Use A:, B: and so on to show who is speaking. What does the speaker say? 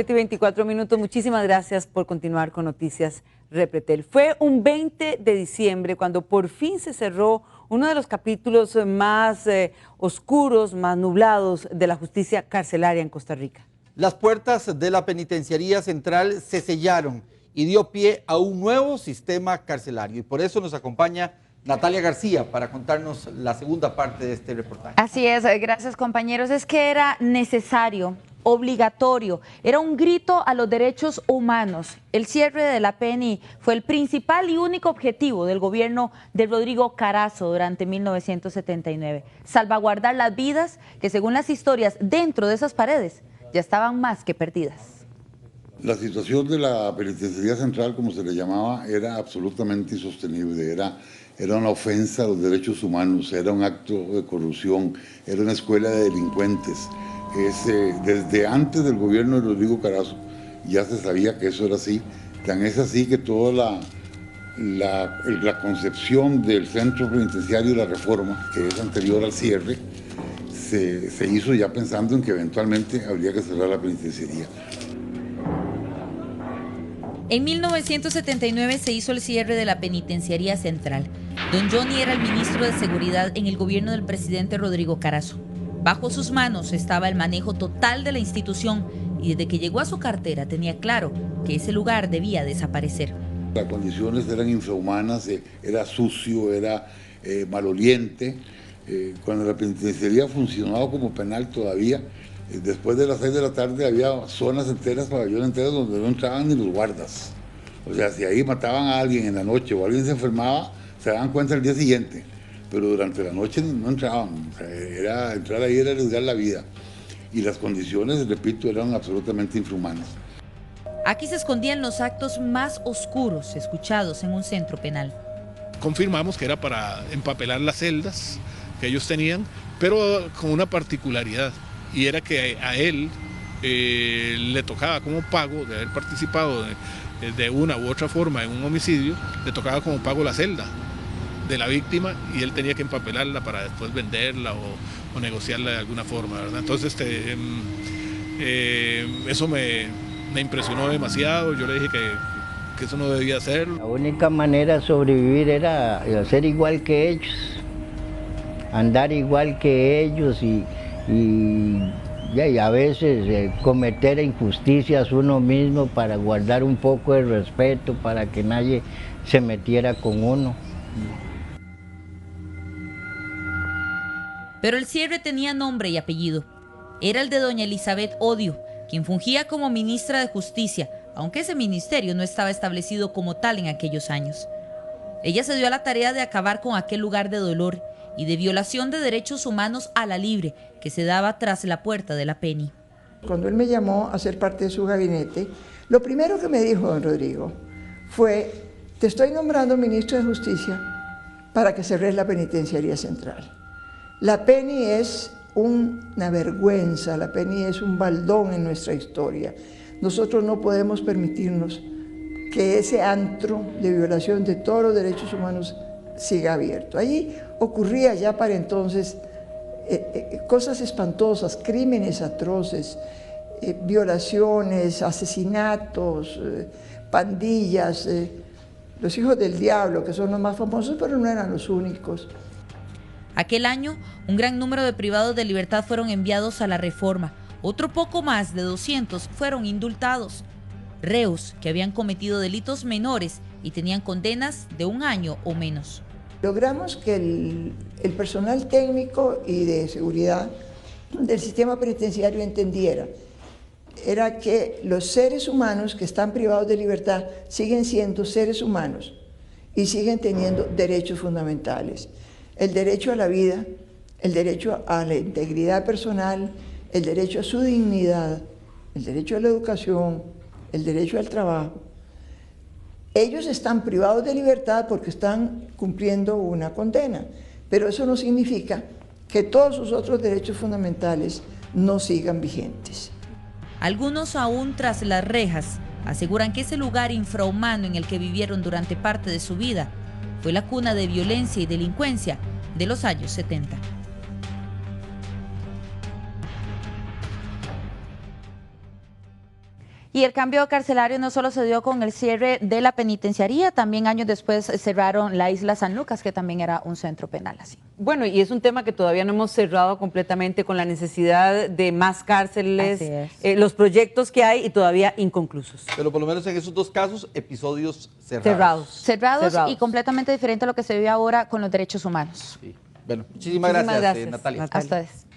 A: 7:24. Muchísimas gracias por continuar con Noticias Repretel. Fue un 20 de diciembre cuando por fin se cerró uno de los capítulos más oscuros, más nublados de la justicia carcelaria en Costa Rica.
B: Las puertas de la Penitenciaría Central se sellaron y dio pie a un nuevo sistema carcelario. Y por eso nos acompaña Natalia García para contarnos la segunda parte de este reportaje.
C: Así es, gracias compañeros. Es que era necesario, obligatorio, era un grito a los derechos humanos. El cierre de la PENI fue el principal y único objetivo del gobierno de Rodrigo Carazo durante 1979. Salvaguardar las vidas que, según las historias dentro de esas paredes, ya estaban más que perdidas.
D: La situación de la Penitenciaría Central, como se le llamaba, era absolutamente insostenible, era una ofensa a los derechos humanos, era un acto de corrupción, era una escuela de delincuentes. Desde antes del gobierno de Rodrigo Carazo ya se sabía que eso era así, tan es así que toda la concepción del centro penitenciario y la reforma, que es anterior al cierre, se hizo ya pensando en que eventualmente habría que cerrar la penitenciaría.
E: En 1979 se hizo el cierre de la Penitenciaría Central. Don Johnny era el ministro de Seguridad en el gobierno del presidente Rodrigo Carazo. Bajo sus manos estaba el manejo total de la institución y desde que llegó a su cartera tenía claro que ese lugar debía desaparecer.
D: Las condiciones eran infrahumanas, era sucio, era maloliente. Cuando la penitenciaría funcionaba como penal todavía, después de las 6 de la tarde había zonas enteras, pabellones enteros donde no entraban ni los guardas. O sea, si ahí mataban a alguien en la noche o alguien se enfermaba, se daban cuenta el día siguiente. Pero durante la noche no entraban. O sea, entrar ahí era arriesgar la vida. Y las condiciones, repito, eran absolutamente infrahumanas.
E: Aquí se escondían los actos más oscuros escuchados en un centro penal.
F: Confirmamos que era para empapelar las celdas que ellos tenían, pero con una particularidad, y era que a él le tocaba como pago de haber participado de una u otra forma en un homicidio, le tocaba como pago la celda de la víctima y él tenía que empapelarla para después venderla o negociarla de alguna forma, ¿verdad? Entonces eso me impresionó demasiado. Yo le dije que eso no debía ser.
G: La única manera de sobrevivir era ser igual que ellos, andar igual que ellos y a veces cometer injusticias uno mismo para guardar un poco de respeto, para que nadie se metiera con uno.
E: Pero el cierre tenía nombre y apellido. Era el de doña Elizabeth Odio, quien fungía como ministra de Justicia, aunque ese ministerio no estaba establecido como tal en aquellos años. Ella se dio a la tarea de acabar con aquel lugar de dolor y de violación de derechos humanos a la libre que se daba tras la puerta de la PENI.
H: Cuando él me llamó a ser parte de su gabinete, lo primero que me dijo don Rodrigo fue: te estoy nombrando ministro de Justicia para que cerres la Penitenciaría Central. La PENI es una vergüenza, la PENI es un baldón en nuestra historia. Nosotros no podemos permitirnos que ese antro de violación de todos los derechos humanos siga abierto. Allí ocurría ya para entonces cosas espantosas, crímenes atroces, violaciones, asesinatos, pandillas, los hijos del diablo, que son los más famosos, pero no eran los únicos.
E: Aquel año, un gran número de privados de libertad fueron enviados a la reforma. Otro poco más de 200 fueron indultados. Reos que habían cometido delitos menores y tenían condenas de 1 año o menos.
H: Logramos que el personal técnico y de seguridad del sistema penitenciario entendiera era que los seres humanos que están privados de libertad siguen siendo seres humanos y siguen teniendo derechos fundamentales. El derecho a la vida, el derecho a la integridad personal, el derecho a su dignidad, el derecho a la educación, el derecho al trabajo. Ellos están privados de libertad porque están cumpliendo una condena, pero eso no significa que todos sus otros derechos fundamentales no sigan vigentes.
E: Algunos aún tras las rejas aseguran que ese lugar infrahumano en el que vivieron durante parte de su vida fue la cuna de violencia y delincuencia de los años 70.
C: Y el cambio carcelario no solo se dio con el cierre de la penitenciaría, también años después cerraron la isla San Lucas, que también era un centro penal así.
A: Bueno, y es un tema que todavía no hemos cerrado completamente con la necesidad de más cárceles, los proyectos que hay y todavía inconclusos.
B: Pero por lo menos en esos dos casos, episodios cerrados.
C: Cerrados y completamente diferente a lo que se vive ahora con los derechos humanos.
B: Sí. Bueno, muchísimas gracias, Natalia.
C: Hasta luego.